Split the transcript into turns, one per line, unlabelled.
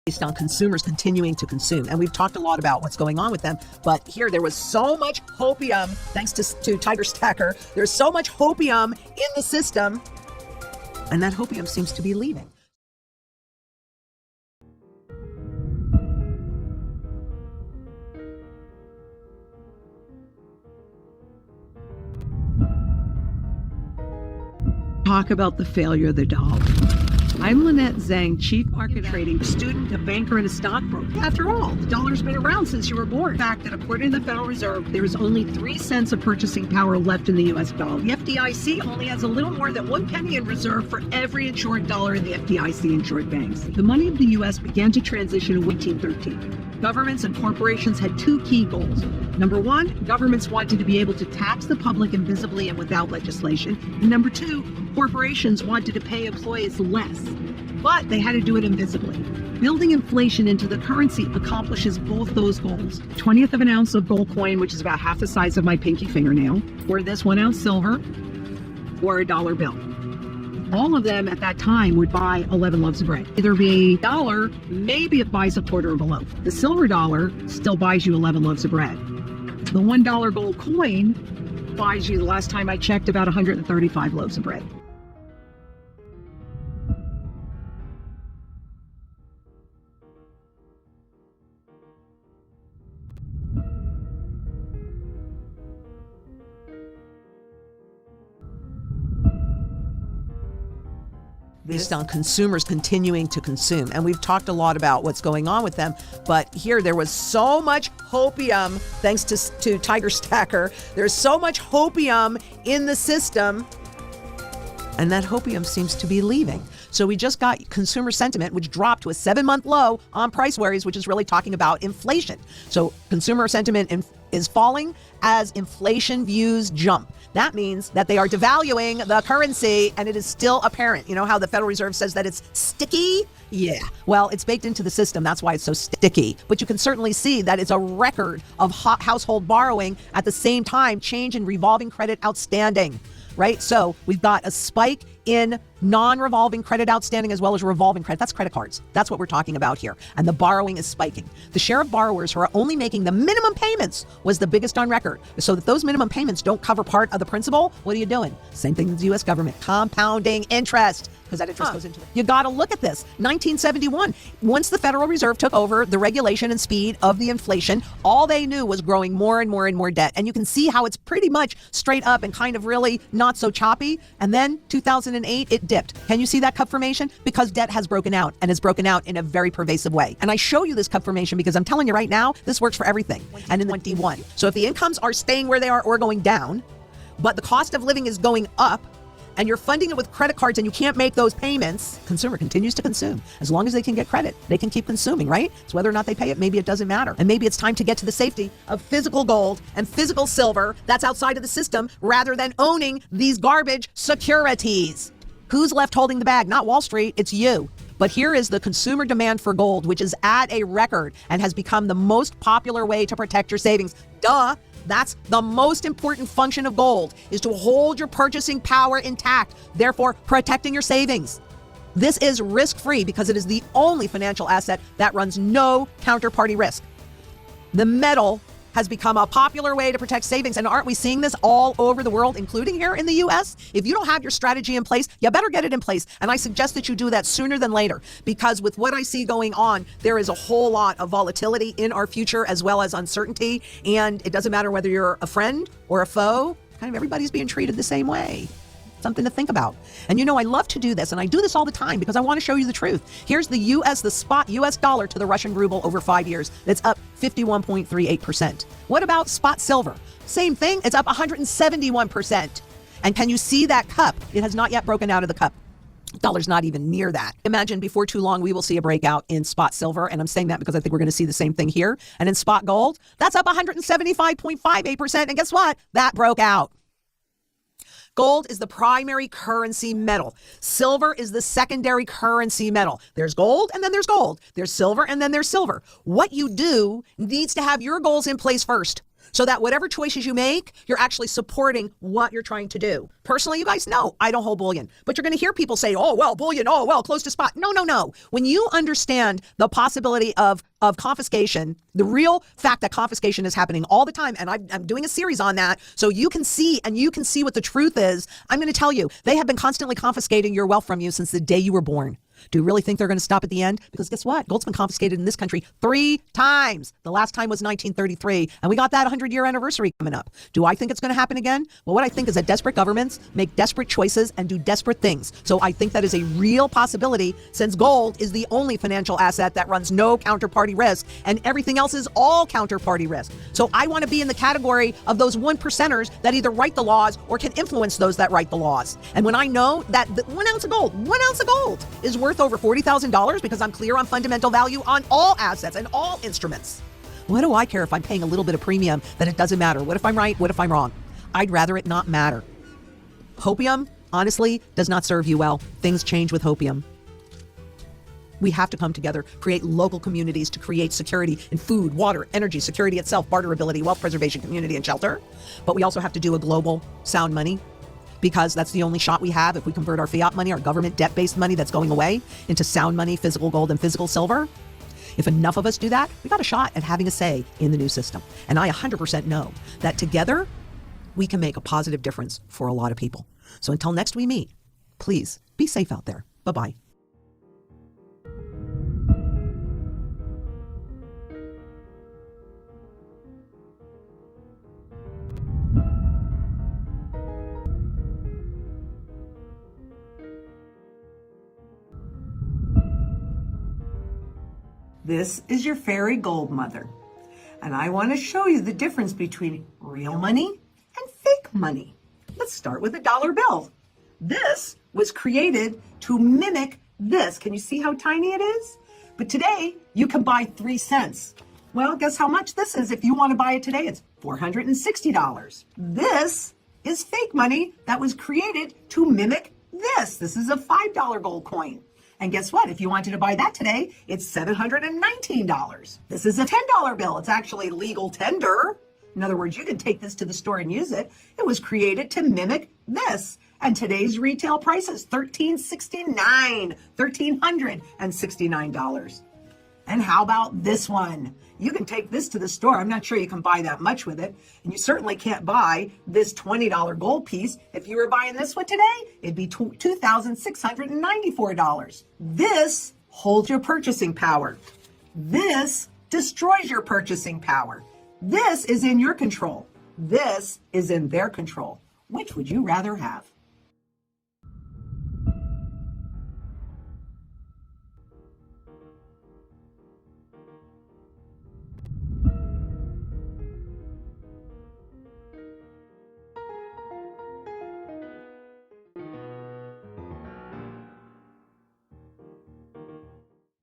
based on consumers continuing to consume. And we've talked a lot about what's going on with them, but here there was so much hopium, thanks to Tiger Stacker, there's so much hopium in the system, and that hopium seems to be leaving.
Talk about the failure of the dollar. I'm Lynette Zang, Chief Market Trading Student, a banker, and a stockbroker. After all, the dollar's been around since you were born. The fact that according to the Federal Reserve, there is only 3 cents of purchasing power left in the U.S. dollar. The FDIC only has a little more than 1 penny in reserve for every insured dollar in the FDIC insured banks. The money of the U.S. began to transition in 1813. Governments and corporations had 2 key goals. Number 1, governments wanted to be able to tax the public invisibly and without legislation. And number 2, corporations wanted to pay employees less, but they had to do it invisibly. Building inflation into the currency accomplishes both those goals. 1/20th of an ounce of gold coin, which is about half the size of my pinky fingernail, or this 1 ounce silver, or a dollar bill. All of them at that time would buy 11 loaves of bread. Either be a dollar, maybe it buys a quarter of a loaf. The silver dollar still buys you 11 loaves of bread. The $1 gold coin buys you, the last time I checked, about 135 loaves of bread.
Based on consumers continuing to consume. And we've talked a lot about what's going on with them, but here there was so much hopium, thanks to Tiger Stacker, there's so much hopium in the system, and that hopium seems to be leaving. So we just got consumer sentiment, which dropped to a 7-month low on price worries, which is really talking about inflation. So consumer sentiment is falling as inflation views jump. That means that they are devaluing the currency, and it is still apparent. You know how the Federal Reserve says that it's sticky? Yeah. Well, it's baked into the system. That's why it's so sticky. But you can certainly see that it's a record of household borrowing. At the same time, change in revolving credit outstanding, right? So we've got a spike in non-revolving credit outstanding as well as revolving credit. That's credit cards. That's what we're talking about here. And the borrowing is spiking. The share of borrowers who are only making the minimum payments was the biggest on record. So that those minimum payments don't cover part of the principal, what are you doing? Same thing as the U.S. government, compounding interest, because that interest goes into it. You got to look at this. 1971, once the Federal Reserve took over the regulation and speed of the inflation, all they knew was growing more and more and more debt. And you can see how it's pretty much straight up and kind of really not so choppy. And then 2008, it dipped. Can you see that cup formation? Because debt has broken out, and has broken out in a very pervasive way. And I show you this cup formation because I'm telling you right now, this works for everything. And in 21. So if the incomes are staying where they are or going down, but the cost of living is going up, and you're funding it with credit cards and you can't make those payments, consumer continues to consume. As long as they can get credit, they can keep consuming, right? It's whether or not they pay it, maybe it doesn't matter. And maybe it's time to get to the safety of physical gold and physical silver that's outside of the system rather than owning these garbage securities. Who's left holding the bag? Not Wall Street, it's you. But here is the consumer demand for gold, which is at a record and has become the most popular way to protect your savings. Duh. That's the most important function of gold, is to hold your purchasing power intact, therefore protecting your savings. This is risk-free because it is the only financial asset that runs no counterparty risk. The metal has become a popular way to protect savings. And aren't we seeing this all over the world, including here in the U.S.? If you don't have your strategy in place, you better get it in place. And I suggest that you do that sooner than later, because with what I see going on, there is a whole lot of volatility in our future as well as uncertainty. And it doesn't matter whether you're a friend or a foe, kind of everybody's being treated the same way. Something to think about. And you know, I love to do this, and I do this all the time because I want to show you the truth. Here's the spot US dollar to the Russian ruble over 5 years. It's up 51.38%. What about spot silver? Same thing, it's up 171%. And can you see that cup? It has not yet broken out of the cup. Dollar's not even near that. Imagine before too long, we will see a breakout in spot silver. And I'm saying that because I think we're going to see the same thing here. And in spot gold, that's up 175.58%. And guess what? That broke out. Gold is the primary currency metal. Silver is the secondary currency metal. There's gold and then there's gold. There's silver and then there's silver. What you do needs to have your goals in place first. so that whatever choices you make, you're actually supporting what you're trying to do. Personally, you guys know I don't hold bullion, but you're going to hear people say, oh, well, bullion, oh, well, close to spot. No, no, no. When you understand the possibility of confiscation, the real fact that confiscation is happening all the time, and I'm doing a series on that so you can see what the truth is. I'm going to tell you, they have been constantly confiscating your wealth from you since the day you were born. Do you really think they're going to stop at the end? Because guess what? Gold's been confiscated in this country 3 times. The last time was 1933, and we got that 100-year anniversary coming up. Do I think it's going to happen again? Well, what I think is that desperate governments make desperate choices and do desperate things. So I think that is a real possibility, since gold is the only financial asset that runs no counterparty risk, and everything else is all counterparty risk. So I want to be in the category of those 1%ers that either write the laws or can influence those that write the laws. And when I know that 1 ounce of gold is worth over $40,000 because I'm clear on fundamental value on all assets and all instruments. What do I care if I'm paying a little bit of premium, that it doesn't matter? What if I'm right? What if I'm wrong? I'd rather it not matter. Hopium, honestly, does not serve you well. Things change with hopium. We have to come together, create local communities to create security in food, water, energy, security itself, barterability, wealth preservation, community, and shelter. But we also have to do a global sound money, because that's the only shot we have if we convert our fiat money, our government debt-based money that's going away, into sound money, physical gold and physical silver. If enough of us do that, we got a shot at having a say in the new system. And I 100% know that together we can make a positive difference for a lot of people. So until next we meet, please be safe out there. Bye-bye.
This is your fairy gold mother, and I want to show you the difference between real money and fake money. Let's start with a dollar bill. This was created to mimic this. Can you see how tiny it is? But today you can buy 3 cents. Well, guess how much this is? If you want to buy it today, it's $460. This is fake money that was created to mimic this. This is a $5 gold coin. And guess what? If you wanted to buy that today, it's $719. This is a $10 bill. It's actually legal tender. In other words, you can take this to the store and use it. It was created to mimic this. And today's retail price is $1,369. And how about this one? You can take this to the store. I'm not sure you can buy that much with it. And you certainly can't buy this $20 gold piece. If you were buying this one today, it'd be $2,694. This holds your purchasing power. This destroys your purchasing power. This is in your control. This is in their control. Which would you rather have?